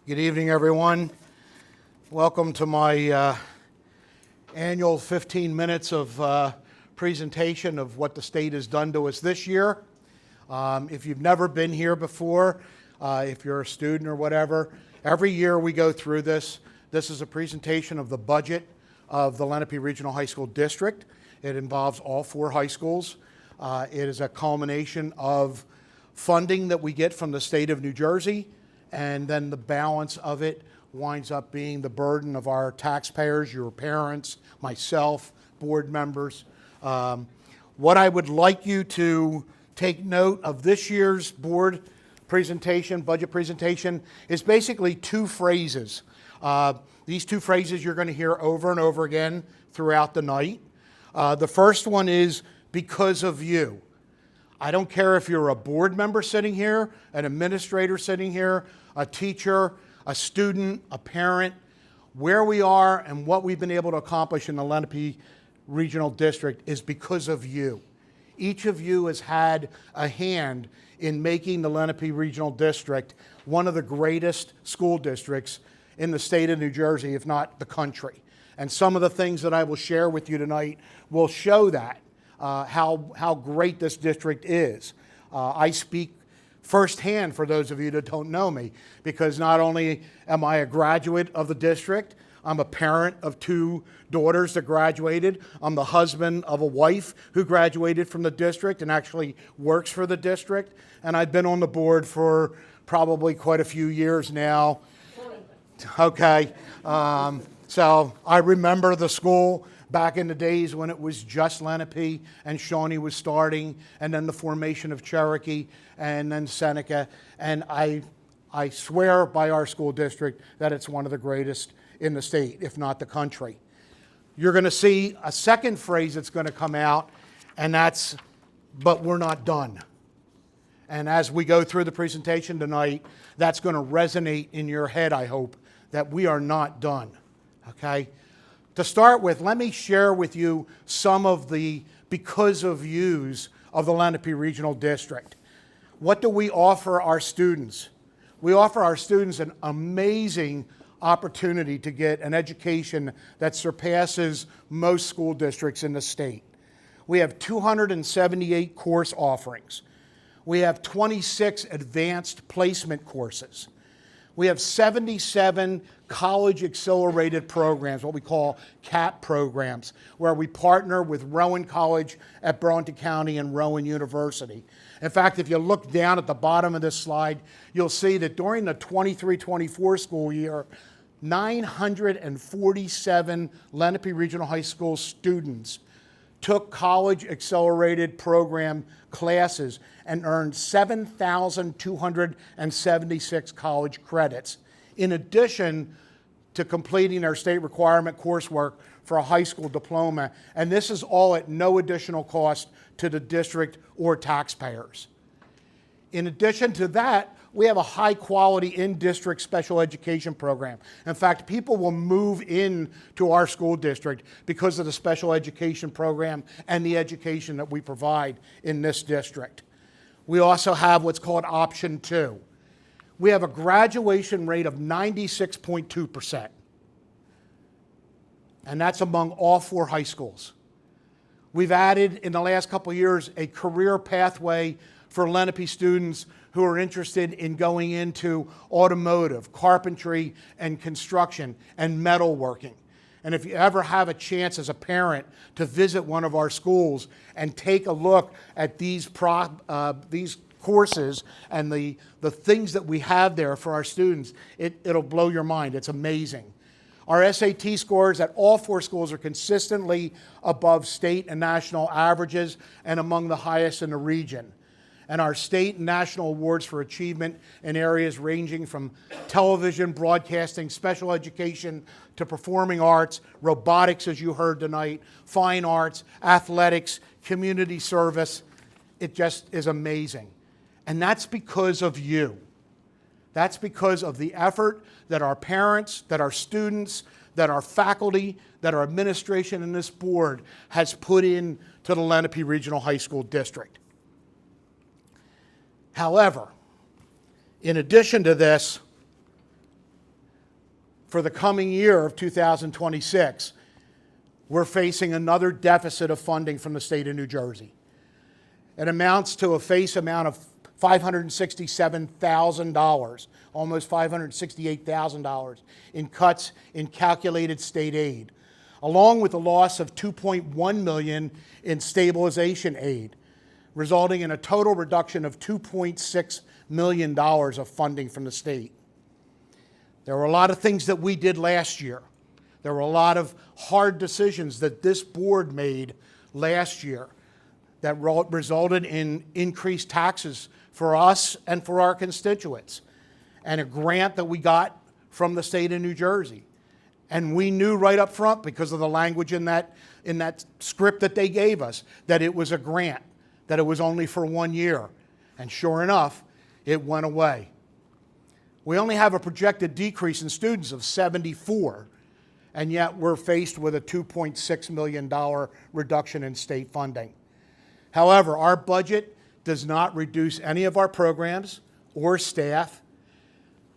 Good evening, everyone. Welcome to my annual 15 minutes of presentation of what the state has done to us this year. If you've never been here before, if you're a student or whatever, every year we go through this. This is a presentation of the budget of the Lenape Regional High School District. It involves all 4 high schools. It is a culmination of funding that we get from the state of New Jersey, and then the balance of it winds up being the burden of our taxpayers, your parents, myself, board members. What I would like you to take note of this year's board presentation, budget presentation, is basically 2 phrases. These 2 phrases you're going to hear over and over again throughout the night. The first one is because of you. I don't care if you're a board member sitting here, an administrator sitting here, a teacher, a student, a parent. Where we are and what we've been able to accomplish in the Lenape Regional District is because of you. Each of you has had a hand in making the Lenape Regional District one of the greatest school districts in the state of New Jersey, if not the country. And some of the things that I will share with you tonight will show that. How great this district is. I speak firsthand for those of you that don't know me, because not only am I a graduate of the district, I'm a parent of 2 daughters that graduated. I'm the husband of a wife who graduated from the district and actually works for the district. And I've been on the board for probably quite a few years now. Okay. So I remember the school back in the days when it was just Lenape and Shawnee was starting, and then the formation of Cherokee and then Seneca. And I swear by our school district that it's one of the greatest in the state, if not the country. You're going to see a second phrase that's going to come out, and that's, but we're not done. And as we go through the presentation tonight, that's going to resonate in your head, I hope, that we are not done. Okay? To start with, let me share with you some of the because of yous of the Lenape Regional District. What do we offer our students? We offer our students an amazing opportunity to get an education that surpasses most school districts in the state. We have 278 course offerings. We have 26 advanced placement courses. We have 77 college accelerated programs, what we call CAP programs, where we partner with Rowan College at Burlington County and Rowan University. In fact, if you look down at the bottom of this slide, you'll see that during the 23-24 school year, 947 Lenape Regional High School students took college accelerated program classes and earned 7,276 college credits, in addition to completing their state requirement coursework for a high school diploma. And this is all at no additional cost to the district or taxpayers. In addition to that, we have a high quality in-district special education program. In fact, people will move in to our school district because of the special education program and the education that we provide in this district. We also have what's called Option 2. We have a graduation rate of 96.2%. And that's among all 4 high schools. We've added in the last couple of years a career pathway for Lenape students who are interested in going into automotive, carpentry, and construction, and metalworking. And if you ever have a chance as a parent to visit one of our schools and take a look at these courses and the things that we have there for our students, it'll blow your mind. It's amazing. Our SAT scores at all 4 schools are consistently above state and national averages and among the highest in the region. And our state and national awards for achievement in areas ranging from television, broadcasting, special education, to performing arts, robotics, as you heard tonight, fine arts, athletics, community service. It just is amazing. And that's because of you. That's because of the effort that our parents, that our students, that our faculty, that our administration and this board has put in to the Lenape Regional High School District. However, in addition to this, for the coming year of 2026, we're facing another deficit of funding from the state of New Jersey. It amounts to a face amount of $567,000, almost $568,000 in cuts in calculated state aid, along with the loss of $2.1 million in stabilization aid, resulting in a total reduction of $2.6 million of funding from the state. There were a lot of things that we did last year. There were a lot of hard decisions that this board made last year that resulted in increased taxes for us and for our constituents, and a grant that we got from the state of New Jersey. And we knew right up front, because of the language in that script that they gave us, that it was a grant, that it was only for 1 year. And sure enough, it went away. We only have a projected decrease in students of 74, and yet we're faced with a $2.6 million reduction in state funding. However, our budget does not reduce any of our programs or staff,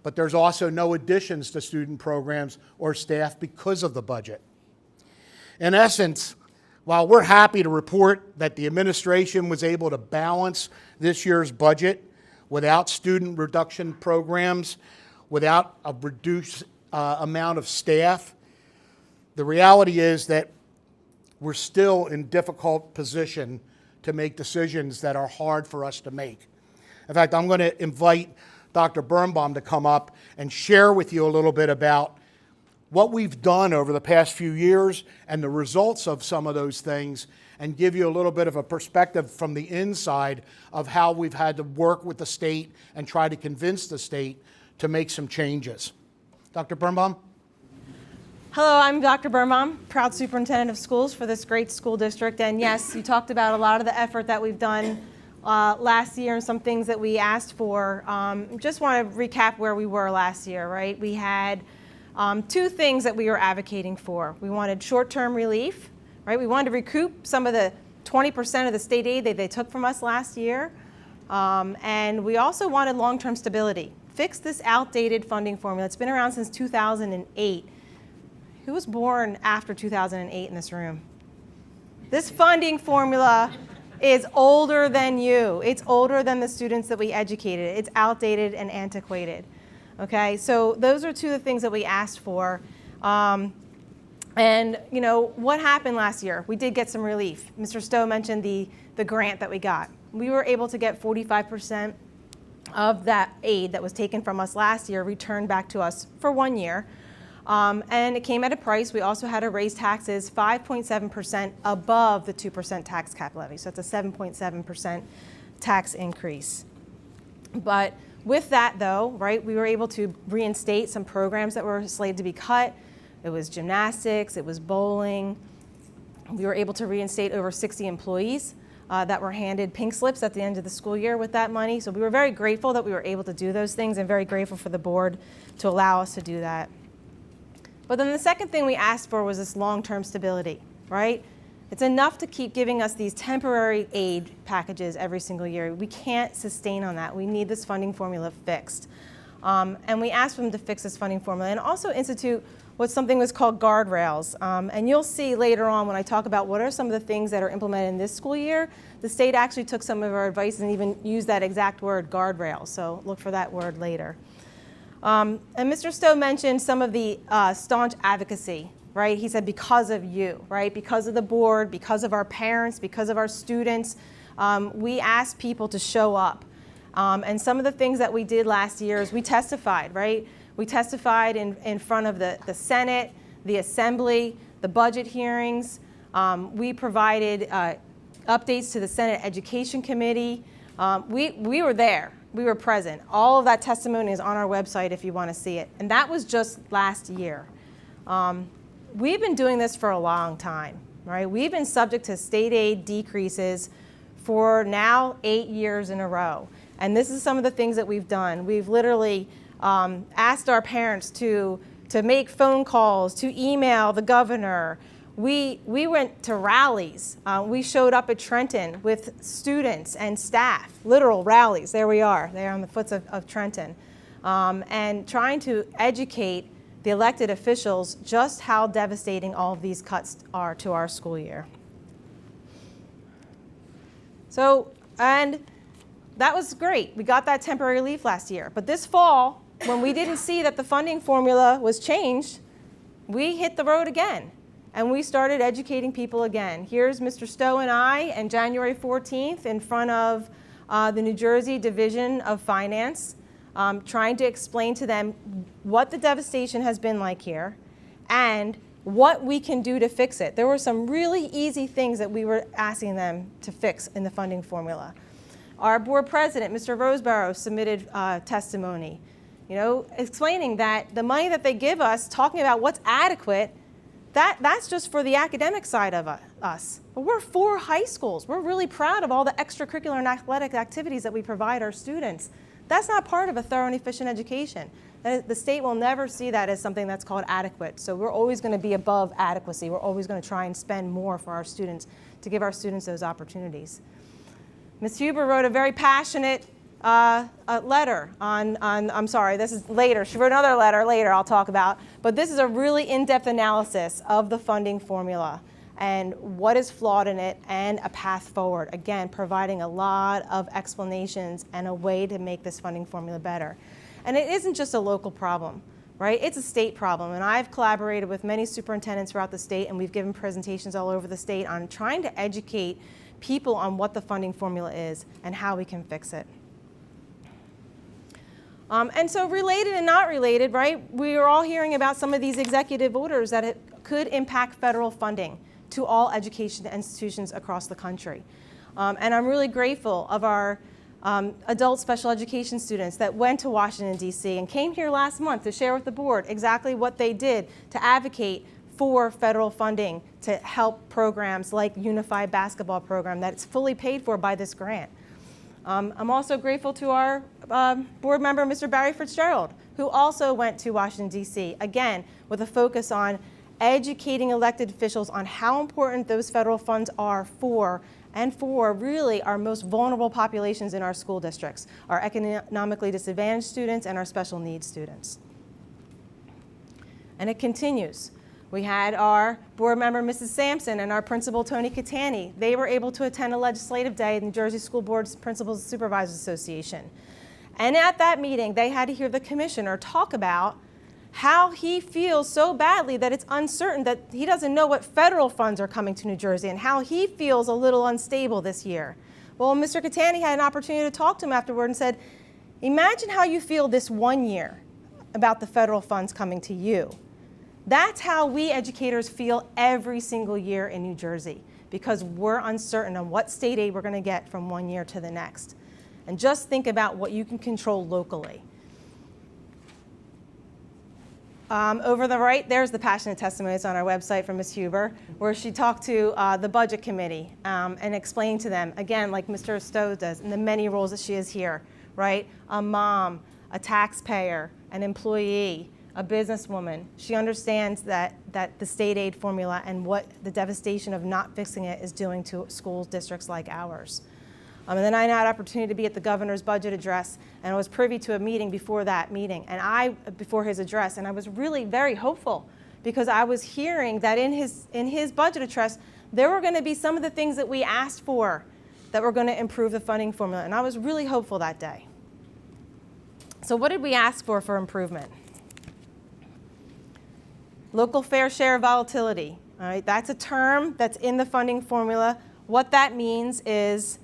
but there's also no additions to student programs or staff because of the budget. In essence, while we're happy to report that the administration was able to balance this year's budget without student reduction programs, without a reduced amount of staff, the reality is that we're still in difficult position to make decisions that are hard for us to make. In fact, I'm going to invite Dr. Birnbaum to come up and share with you a little bit about what we've done over the past few years and the results of some of those things, and give you a little bit of a perspective from the inside of how we've had to work with the state and try to convince the state to make some changes. Dr. Birnbaum? Hello, I'm Dr. Birnbaum, proud superintendent of schools for this great school district. And yes, you talked about a lot of the effort that we've done last year and some things that we asked for. Just want to recap where we were last year, right? We had two things that we were advocating for. We wanted short-term relief, right? We wanted to recoup some of the 20% of the state aid that they took from us last year. And we also wanted long-term stability. Fix this outdated funding formula. It's been around since 2008. Who was born after 2008 in this room? This funding formula is older than you. It's older than the students that we educated. It's outdated and antiquated. Okay, so those are two of the things that we asked for. And you know, what happened last year? We did get some relief. Mr. Stowe mentioned the grant that we got. We were able to get 45% of that aid that was taken from us last year returned back to us for 1 year. And it came at a price. We also had to raise taxes 5.7% above the 2% tax cap levy. So it's a 7.7% tax increase. But with that, though, right, we were able to reinstate some programs that were slated to be cut. It was gymnastics, it was bowling. We were able to reinstate over 60 employees that were handed pink slips at the end of the school year with that money. So we were very grateful that we were able to do those things, and very grateful for the board to allow us to do that. But then the second thing we asked for was this long-term stability, right? It's enough to keep giving us these temporary aid packages every single year. We can't sustain on that. We need this funding formula fixed. And we asked them to fix this funding formula and also institute what something was called guardrails. And you'll see later on when I talk about what are some of the things that are implemented in this school year, the state actually took some of our advice and even used that exact word, guardrails. So look for that word later. And Mr. Stowe mentioned some of the staunch advocacy, right? He said because of you, right? Because of the board, because of our parents, because of our students, we asked people to show up. And some of the things that we did last year is we testified, right? We testified in front of the Senate, the Assembly, the budget hearings. We provided updates to the Senate Education Committee. We were there. We were present. All of that testimony is on our website if you want to see it. And that was just last year. We've been doing this for a long time, right? We've been subject to state aid decreases for now 8 years in a row. And this is some of the things that we've done. We've literally asked our parents to make phone calls, to email the governor. We went to rallies. We showed up at Trenton with students and staff, literal rallies. There we are, there on the foots of Trenton. And trying to educate the elected officials just how devastating all of these cuts are to our school year. So, and that was great. We got that temporary relief last year. But this fall, when we didn't see that the funding formula was changed, we hit the road again. And we started educating people again. Here's Mr. Stowe and I, and January 14th in front of the New Jersey Division of Finance, trying to explain to them what the devastation has been like here and what we can do to fix it. There were some really easy things that we were asking them to fix in the funding formula. Our board president, Mr. Roseborough, submitted testimony, explaining that the money that they give us, talking about what's adequate, that's just for the academic side of us. But we're 4 high schools. We're really proud of all the extracurricular and athletic activities that we provide our students. That's not part of a thorough and efficient education. The state will never see that as something that's called adequate. So we're always going to be above adequacy. We're always going to try and spend more for our students to give our students those opportunities. Ms. Huber wrote a very passionate letter I'm sorry, this is later. She wrote another letter later I'll talk about. But this is a really in-depth analysis of the funding formula and what is flawed in it and a path forward. Again, providing a lot of explanations and a way to make this funding formula better. And it isn't just a local problem, right? It's a state problem. And I've collaborated with many superintendents throughout the state, and we've given presentations all over the state on trying to educate people on what the funding formula is and how we can fix it. And so related and not related, right? We are all hearing about some of these executive orders that could impact federal funding to all education institutions across the country. And I'm really grateful of our adult special education students that went to Washington, D.C. and came here last month to share with the board exactly what they did to advocate for federal funding to help programs like Unified Basketball Program that's fully paid for by this grant. I'm also grateful to our board member, Mr. Barry Fitzgerald, who also went to Washington, D.C., again, with a focus on educating elected officials on how important those federal funds are for really our most vulnerable populations in our school districts, our economically disadvantaged students and our special needs students. And it continues. We had our board member, Mrs. Sampson, and our principal, Tony Catani. They were able to attend a legislative day in the New Jersey School Board's Principals and Supervisors Association. And at that meeting, they had to hear the commissioner talk about how he feels so badly that it's uncertain, that he doesn't know what federal funds are coming to New Jersey and how he feels a little unstable this year. Well, Mr. Catani had an opportunity to talk to him afterward and said, imagine how you feel this one year about the federal funds coming to you. That's how we educators feel every single year in New Jersey, because we're uncertain on what state aid we're going to get from one year to the next. And just think about what you can control locally. Over the right, there's the passionate testimonies on our website from Ms. Huber, where she talked to the budget committee and explained to them, again, like Mr. Stowe does, in the many roles that she is here, right? A mom, a taxpayer, an employee, a businesswoman. She understands that the state aid formula and what the devastation of not fixing it is doing to school districts like ours. And then I had an opportunity to be at the governor's budget address, and I was privy to a meeting before that meeting, before his address, and I was really very hopeful because I was hearing that in his budget address, there were going to be some of the things that we asked for that were going to improve the funding formula, and I was really hopeful that day. So what did we ask for improvement? Local fair share volatility. All right, that's a term that's in the funding formula. What that means is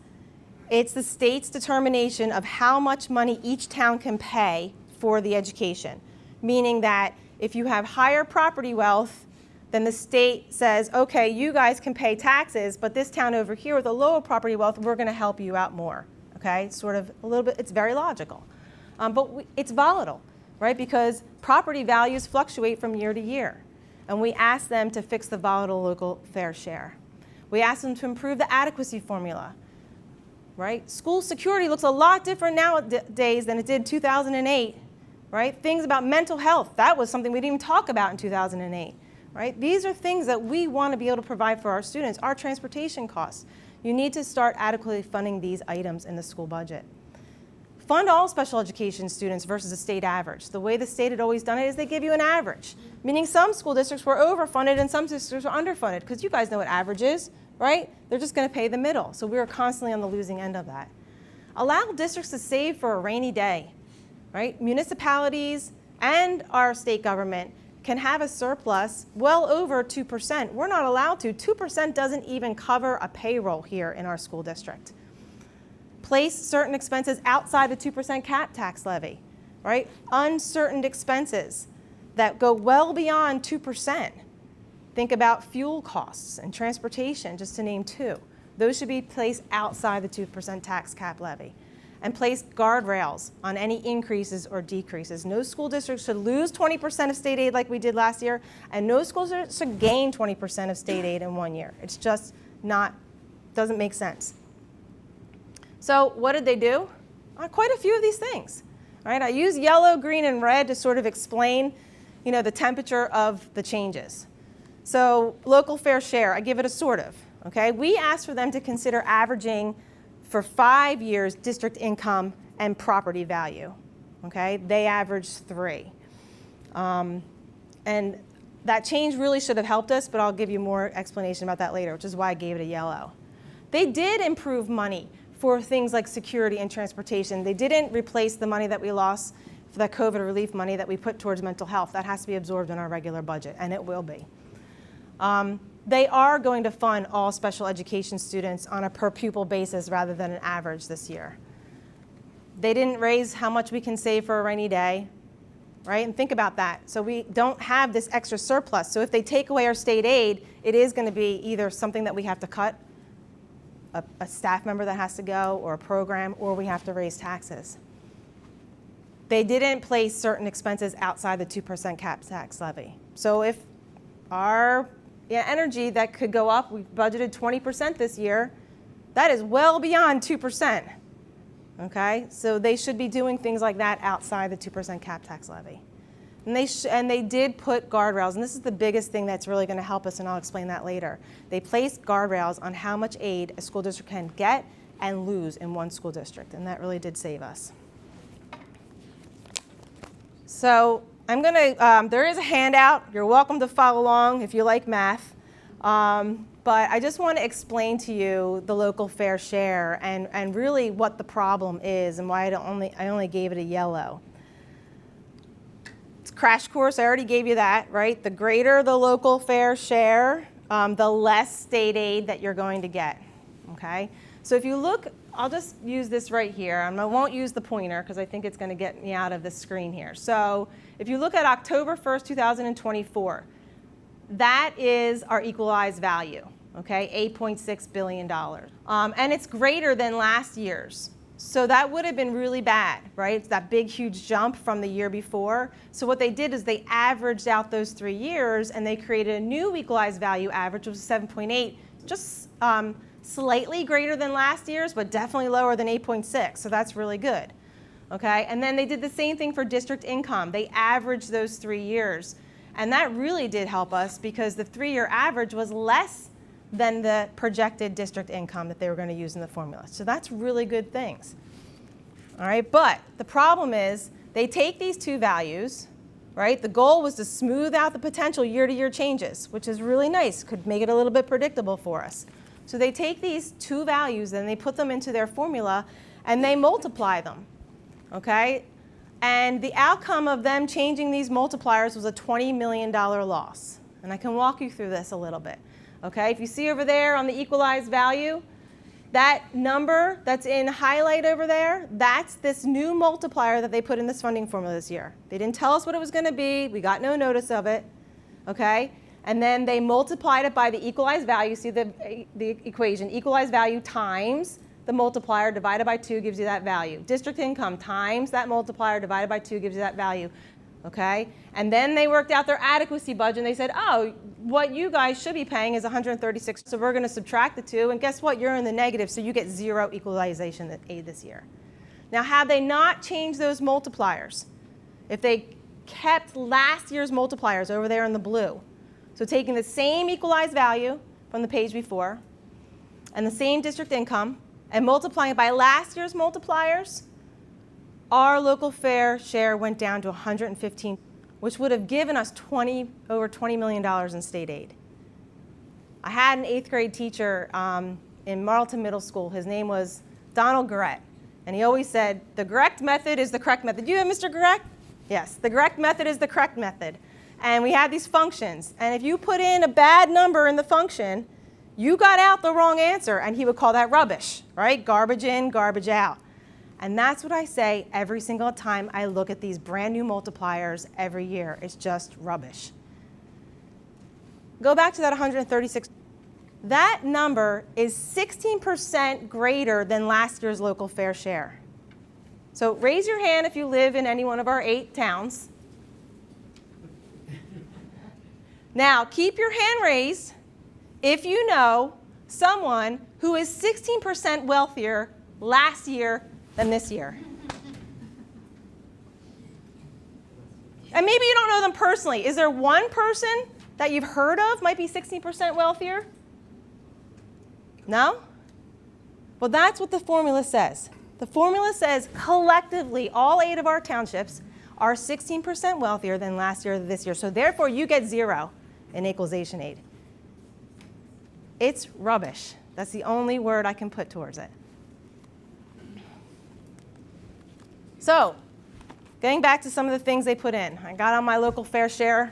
it's the state's determination of how much money each town can pay for the education, meaning that if you have higher property wealth, then the state says, okay, you guys can pay taxes, but this town over here with a lower property wealth, we're going to help you out more. Okay, it's sort of a little bit, it's very logical. But it's volatile, right? Because property values fluctuate from year to year. And we ask them to fix the volatile local fair share. We ask them to improve the adequacy formula, right? School security looks a lot different nowadays than it did in 2008, right? Things about mental health, that was something we didn't even talk about in 2008, right? These are things that we want to be able to provide for our students. Our transportation costs. You need to start adequately funding these items in the school budget. fund all special education students versus the state average. The way the state had always done it is they give you an average, meaning some school districts were overfunded and some districts were underfunded, because you guys know what average is, right? They're just going to pay the middle. So we were constantly on the losing end of that. Allow districts to save for a rainy day, right? Municipalities and our state government can have a surplus well over 2%. We're not allowed to. 2% doesn't even cover a payroll here in our school district. Place certain expenses outside the 2% cap tax levy, right? Uncertain expenses that go well beyond 2%. Think about fuel costs and transportation, just to name two. Those should be placed outside the 2% tax cap levy. And place guardrails on any increases or decreases. No school district should lose 20% of state aid like we did last year, and no school district should gain 20% of state aid in 1 year. It's just not, doesn't make sense. So what did they do? Quite a few of these things, right? I use yellow, green, and red to sort of explain, the temperature of the changes. So local fair share, I give it a sort of, okay? We asked for them to consider averaging for 5 years district income and property value, okay? They averaged 3. And that change really should have helped us, but I'll give you more explanation about that later, which is why I gave it a yellow. They did improve money for things like security and transportation. They didn't replace the money that we lost for that COVID relief money that we put towards mental health. That has to be absorbed in our regular budget, and it will be. They are going to fund all special education students on a per pupil basis rather than an average this year. They didn't raise how much we can save for a rainy day, right? And think about that. So we don't have this extra surplus. So if they take away our state aid, it is going to be either something that we have to cut, a staff member that has to go, or a program, or we have to raise taxes. They didn't place certain expenses outside the 2% cap tax levy. So if our energy that could go up, we budgeted 20% this year, that is well beyond 2%. Okay, so they should be doing things like that outside the 2% cap tax levy. And they did put guardrails, and this is the biggest thing that's really going to help us, and I'll explain that later. They placed guardrails on how much aid a school district can get and lose in one school district, and that really did save us. So I'm going to, there is a handout. You're welcome to follow along if you like math. But I just want to explain to you the local fair share and really what the problem is and why I only gave it a yellow. It's a crash course, I already gave you that, right? The greater the local fair share, the less state aid that you're going to get, okay? So if you look, I'll just use this right here. I won't use the pointer because I think it's going to get me out of the screen here. So if you look at October 1st, 2024, that is our equalized value, okay, $8.6 billion. And it's greater than last year's. So that would have been really bad, right? It's that big, huge jump from the year before. So what they did is they averaged out those 3 years, and they created a new equalized value average, which was 7.8, just slightly greater than last year's, but definitely lower than 8.6. So that's really good, okay? And then they did the same thing for district income. They averaged those 3 years. And that really did help us because the 3-year average was less than the projected district income that they were going to use in the formula. So that's really good things. All right, but the problem is they take these two values, right? The goal was to smooth out the potential year-to-year changes, which is really nice, could make it a little bit predictable for us. So they take these two values and they put them into their formula and they multiply them, okay? And the outcome of them changing these multipliers was a $20 million loss. And I can walk you through this a little bit. Okay, if you see over there on the equalized value, that number that's in highlight over there, that's this new multiplier that they put in this funding formula this year. They didn't tell us what it was going to be. We got no notice of it. Okay, and then they multiplied it by the equalized value. See the equation, equalized value times the multiplier divided by 2 gives you that value. District income times that multiplier divided by 2 gives you that value. Okay? And then they worked out their adequacy budget and they said, oh, what you guys should be paying is $136, so we're going to subtract the 2, and guess what? You're in the negative, so you get 0 equalization aid this year. Now, had they not changed those multipliers, if they kept last year's multipliers over there in the blue, so taking the same equalized value from the page before and the same district income and multiplying it by last year's multipliers, our local fair share went down to 115, which would have given us over $20 million in state aid. I had an 8th grade teacher in Marlton Middle School. His name was Donald Garrett, and he always said, the correct method is the correct method. You have Mr. Garrett? Yes, the correct method is the correct method. And we had these functions, and if you put in a bad number in the function, you got out the wrong answer, and he would call that rubbish, right? Garbage in, garbage out. And that's what I say every single time I look at these brand new multipliers every year. It's just rubbish. Go back to that 136. That number is 16% greater than last year's local fair share. So raise your hand if you live in any one of our 8 towns. Now, keep your hand raised if you know someone who is 16% wealthier last year than this year. And maybe you don't know them personally. Is there one person that you've heard of might be 16% wealthier? No? Well, that's what the formula says. The formula says collectively all 8 of our townships are 16% wealthier than last year or this year. So therefore, you get 0 in equalization aid. It's rubbish. That's the only word I can put towards it. So, getting back to some of the things they put in. I got on my local fair share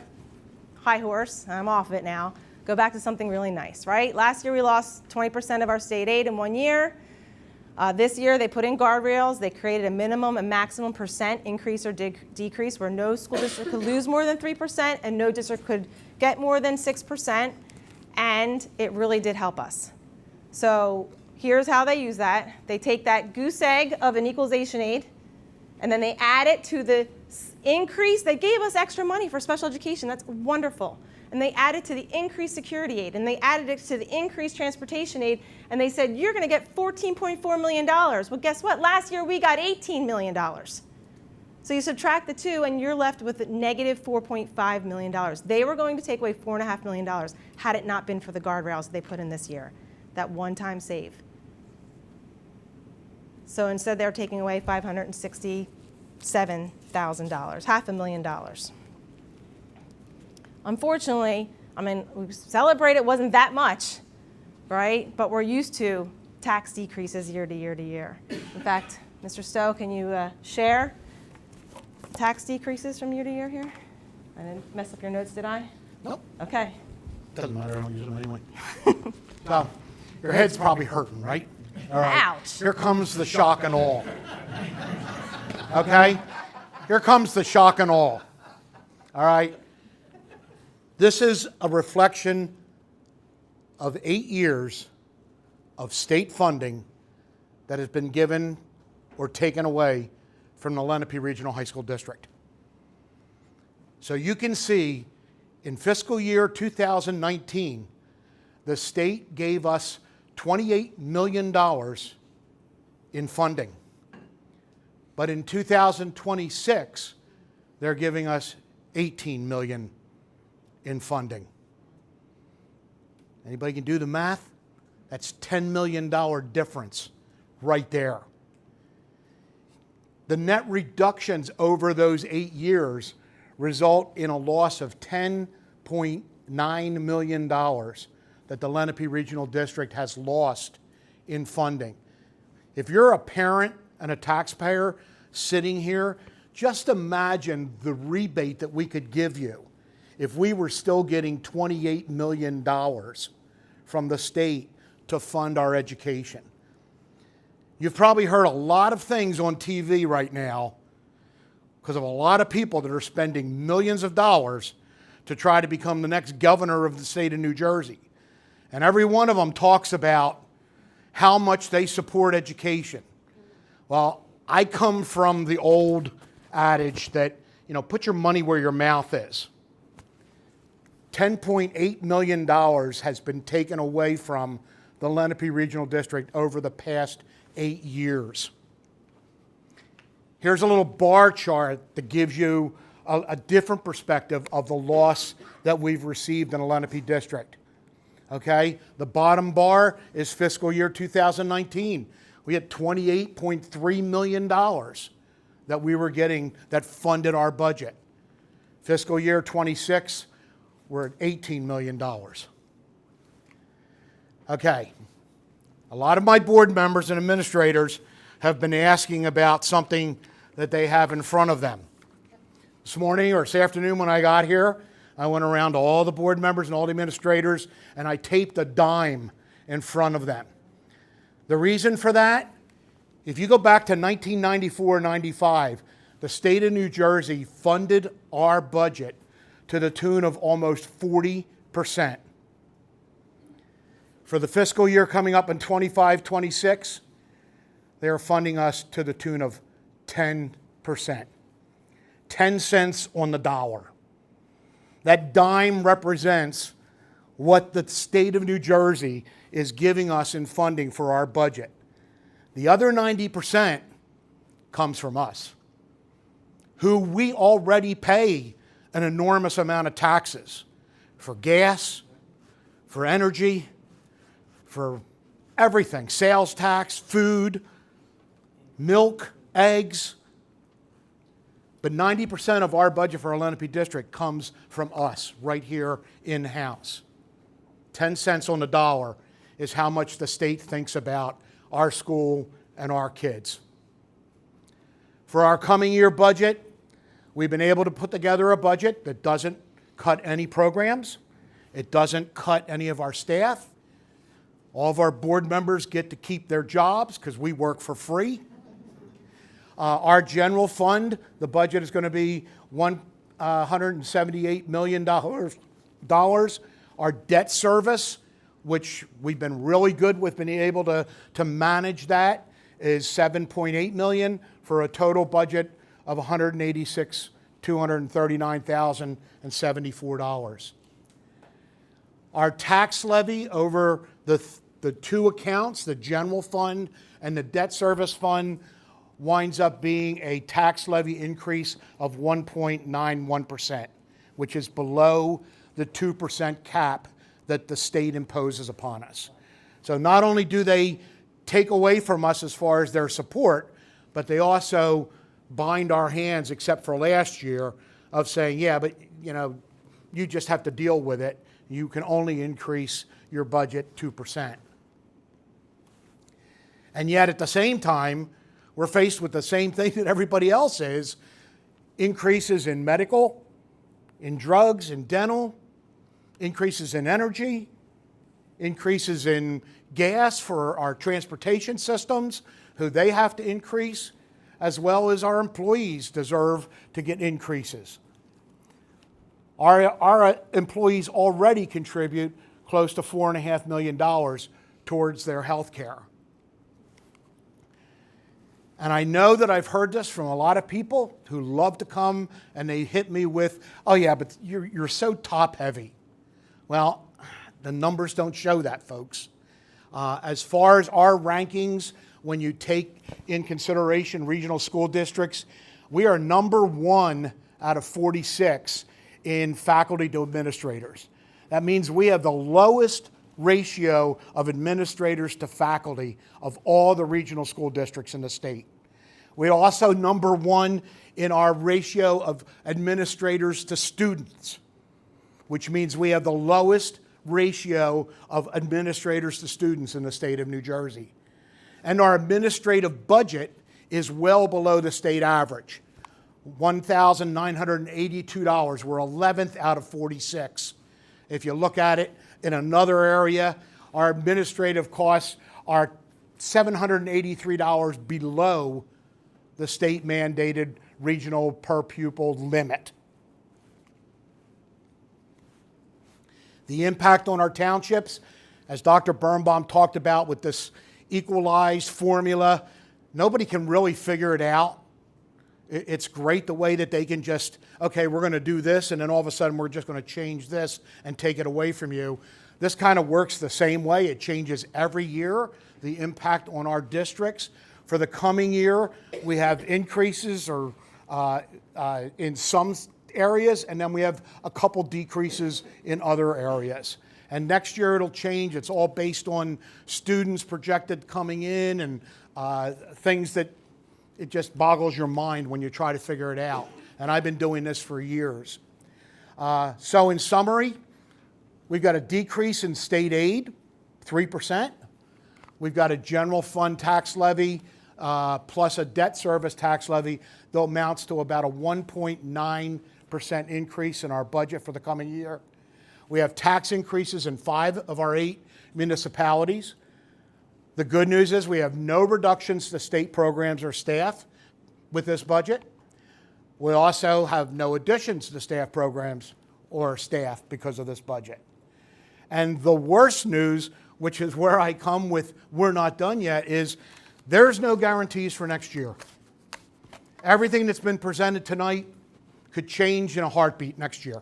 high horse. I'm off of it now. Go back to something really nice, right? Last year we lost 20% of our state aid in 1 year. This year they put in guardrails. They created a minimum and maximum percent increase or decrease where no school district could lose more than 3% and no district could get more than 6%. And it really did help us. So here's how they use that. They take that goose egg of an equalization aid, and then they add it to the increase. They gave us extra money for special education. That's wonderful. And they added to the increased security aid, and they added it to the increased transportation aid, and they said, you're going to get $14.4 million. Well, guess what? Last year we got $18 million. So you subtract the two, and you're left with negative $4.5 million. They were going to take away $4.5 million had it not been for the guardrails they put in this year, that one-time save. So instead, they're taking away $567,000, $500,000. Unfortunately, I mean, we celebrate it wasn't that much, right? But we're used to tax decreases year to year to year. In fact, Mr. Stowe, can you share tax decreases from year to year here? I didn't mess up your notes, did I? Nope. Okay. Doesn't matter, I don't use them anyway. So, your head's probably hurting, right? All right. Ouch. Here comes the shock and awe. Okay? Here comes the shock and awe. All right? This is a reflection of 8 years of state funding that has been given or taken away from the Lenape Regional High School District. So you can see in fiscal year 2019, the state gave us $28 million in funding. But in 2026, they're giving us $18 million in funding. Anybody can do the math? That's $10 million difference right there. The net reductions over those 8 years result in a loss of $10.9 million that the Lenape Regional District has lost in funding. If you're a parent and a taxpayer sitting here, just imagine the rebate that we could give you if we were still getting $28 million from the state to fund our education. You've probably heard a lot of things on TV right now because of a lot of people that are spending millions of dollars to try to become the next governor of the state of New Jersey. And every one of them talks about how much they support education. Well, I come from the old adage that, put your money where your mouth is. $10.8 million has been taken away from the Lenape Regional District over the past 8 years. Here's a little bar chart that gives you a different perspective of the loss that we've received in the Lenape District. Okay, the bottom bar is fiscal year 2019. We had $28.3 million that we were getting that funded our budget. Fiscal year 26, we're at $18 million. Okay. A lot of my board members and administrators have been asking about something that they have in front of them. This morning or this afternoon when I got here, I went around to all the board members and all the administrators, and I taped a dime in front of them. The reason for that, if you go back to 1994-95, the state of New Jersey funded our budget to the tune of almost 40%. For the fiscal year coming up in 25-26, they are funding us to the tune of 10%. 10 cents on the dollar. That dime represents what the state of New Jersey is giving us in funding for our budget. The other 90% comes from us, who we already pay an enormous amount of taxes for gas, for energy, for everything, sales tax, food, milk, eggs. But 90% of our budget for our Lenape district comes from us right here in-house. 10 cents on the dollar is how much the state thinks about our school and our kids. For our coming year budget, we've been able to put together a budget that doesn't cut any programs. It doesn't cut any of our staff. All of our board members get to keep their jobs because we work for free. Our general fund, the budget is going to be $178 million. Our debt service, which we've been really good with being able to manage that, is $7.8 million for a total budget of $186,239,074. Our tax levy over the two accounts, the general fund and the debt service fund, winds up being a tax levy increase of 1.91%, which is below the 2% cap that the state imposes upon us. So not only do they take away from us as far as their support, but they also bind our hands, except for last year, of saying, yeah, but you just have to deal with it. You can only increase your budget 2%. And yet at the same time, we're faced with the same thing that everybody else is: increases in medical, in drugs, in dental, increases in energy, increases in gas for our transportation systems, who they have to increase, as well as our employees deserve to get increases. Our employees already contribute close to $4.5 million towards their health care. And I know that I've heard this from a lot of people who love to come and they hit me with, oh yeah, but you're so top heavy. Well, the numbers don't show that, folks. As far as our rankings, when you take in consideration regional school districts, we are number 1 out of 46 in faculty to administrators. That means we have the lowest ratio of administrators to faculty of all the regional school districts in the state. We're also number 1 in our ratio of administrators to students, which means we have the lowest ratio of administrators to students in the state of New Jersey. And our administrative budget is well below the state average, $1,982. We're 11th out of 46. If you look at it in another area, our administrative costs are $783 below the state mandated regional per pupil limit. The impact on our townships, as Dr. Birnbaum talked about with this equalized formula, nobody can really figure it out. It's great the way that they can just, okay, we're going to do this, and then all of a sudden we're just going to change this and take it away from you. This kind of works the same way. It changes every year, the impact on our districts. For the coming year, we have increases or in some areas, and then we have a couple decreases in other areas. And next year it'll change. It's all based on students projected coming in and things that it just boggles your mind when you try to figure it out. And I've been doing this for years. So in summary, we've got a decrease in state aid, 3%. We've got a general fund tax levy plus a debt service tax levy that amounts to about a 1.9% increase in our budget for the coming year. We have tax increases in 5 of our 8 municipalities. The good news is we have no reductions to state programs or staff with this budget. We also have no additions to staff programs or staff because of this budget. And the worst news, which is where I come with we're not done yet, is there's no guarantees for next year. Everything that's been presented tonight could change in a heartbeat next year.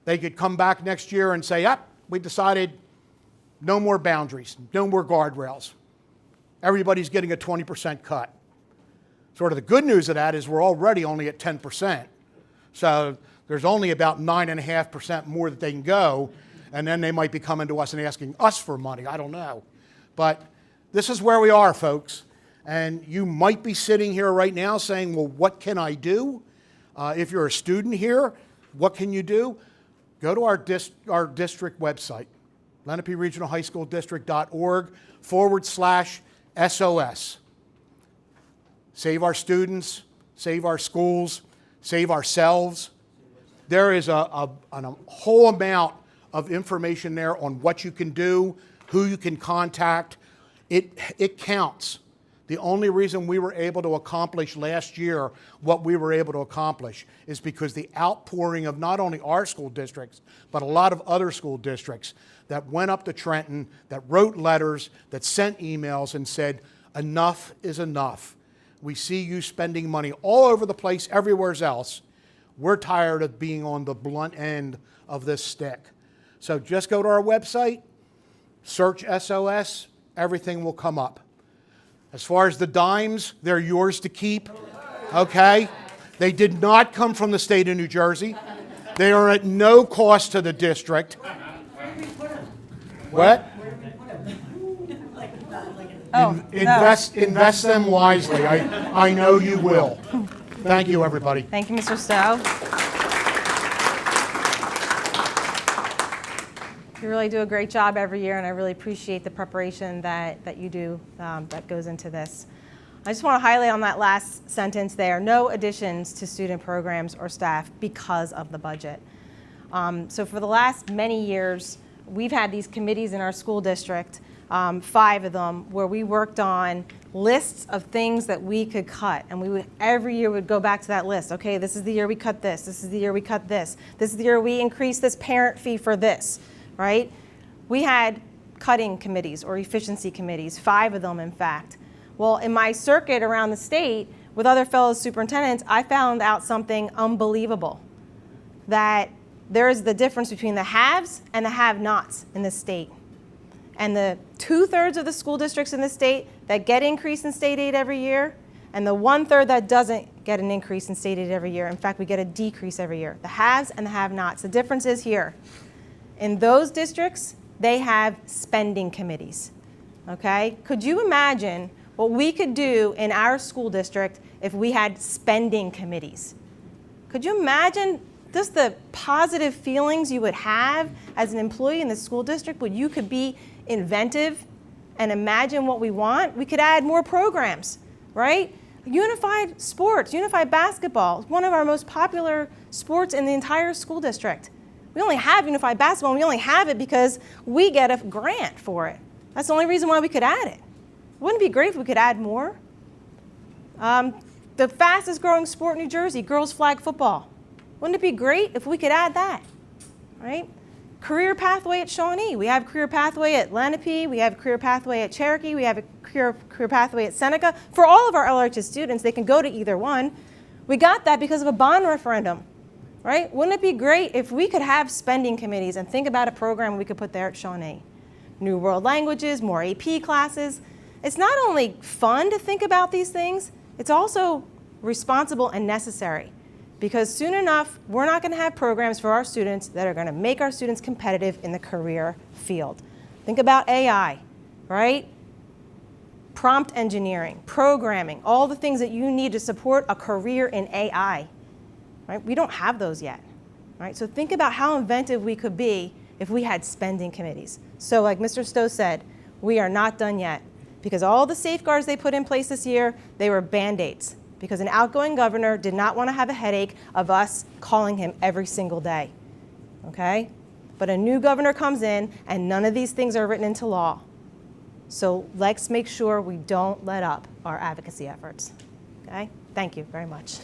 They could come back next year and say, yep, we decided no more boundaries, no more guardrails. Everybody's getting a 20% cut. Sort of the good news of that is we're already only at 10%. So there's only about 9.5% more that they can go, and then they might be coming to us and asking us for money. I don't know. But this is where we are, folks. And you might be sitting here right now saying, well, what can I do? If you're a student here, what can you do? Go to our district website, Lenape Regional High School District.org/SOS. Save our students, save our schools, save ourselves. There is a whole amount of information there on what you can do, who you can contact. It counts. The only reason we were able to accomplish last year what we were able to accomplish is because the outpouring of not only our school districts, but a lot of other school districts that went up to Trenton, that wrote letters, that sent emails and said, enough is enough. We see you spending money all over the place, everywhere else. We're tired of being on the blunt end of this stick. So just go to our website, search SOS, everything will come up. As far as the dimes, they're yours to keep, okay? They did not come from the state of New Jersey. They are at no cost to the district. What? Oh, Invest them wisely. I know you will. Thank you, everybody. Thank you, Mr. Stowe. You really do a great job every year, and I really appreciate the preparation that you do that goes into this. I just want to highlight on that last sentence there, no additions to student programs or staff because of the budget. So for the last many years, we've had these committees in our school district, 5 of them, where we worked on lists of things that we could cut. And we would, every year would go back to that list. Okay, this is the year we cut this. This is the year we cut this. This is the year we increased this parent fee for this, right? We had cutting committees or efficiency committees, 5 of them, in fact. Well, in my circuit around the state with other fellow superintendents, I found out something unbelievable, that there is the difference between the haves and the have-nots in this state. And the 2/3 of the school districts in the state that get increase in state aid every year, and the 1/3 that doesn't get an increase in state aid every year. In fact, we get a decrease every year. The haves and the have-nots. The difference is here. In those districts, they have spending committees, okay? Could you imagine what we could do in our school district if we had spending committees? Could you imagine just the positive feelings you would have as an employee in the school district when you could be inventive and imagine what we want? We could add more programs, right? Unified sports, unified basketball, one of our most popular sports in the entire school district. We only have unified basketball, and we only have it because we get a grant for it. That's the only reason why we could add it. Wouldn't it be great if we could add more? The fastest growing sport in New Jersey, girls flag football. Wouldn't it be great if we could add that, right? Career pathway at Shawnee. We have career pathway at Lenape. We have career pathway at Cherokee. We have a career pathway at Seneca. For all of our LRHS students, they can go to either one. We got that because of a bond referendum, right? Wouldn't it be great if we could have spending committees and think about a program we could put there at Shawnee? New world languages, more AP classes. It's not only fun to think about these things, it's also responsible and necessary. Because soon enough, we're not going to have programs for our students that are going to make our students competitive in the career field. Think about AI, right? prompt engineering, programming, all the things that you need to support a career in AI. Right? We don't have those yet. Right? So think about how inventive we could be if we had spending committees. So like Mr. Stowe said, we are not done yet, because all the safeguards they put in place this year, they were Band-Aids, because an outgoing governor did not want to have a headache of us calling him every single day. Okay? But a new governor comes in, and none of these things are written into law. So let's make sure we don't let up our advocacy efforts. Okay? Thank you very much.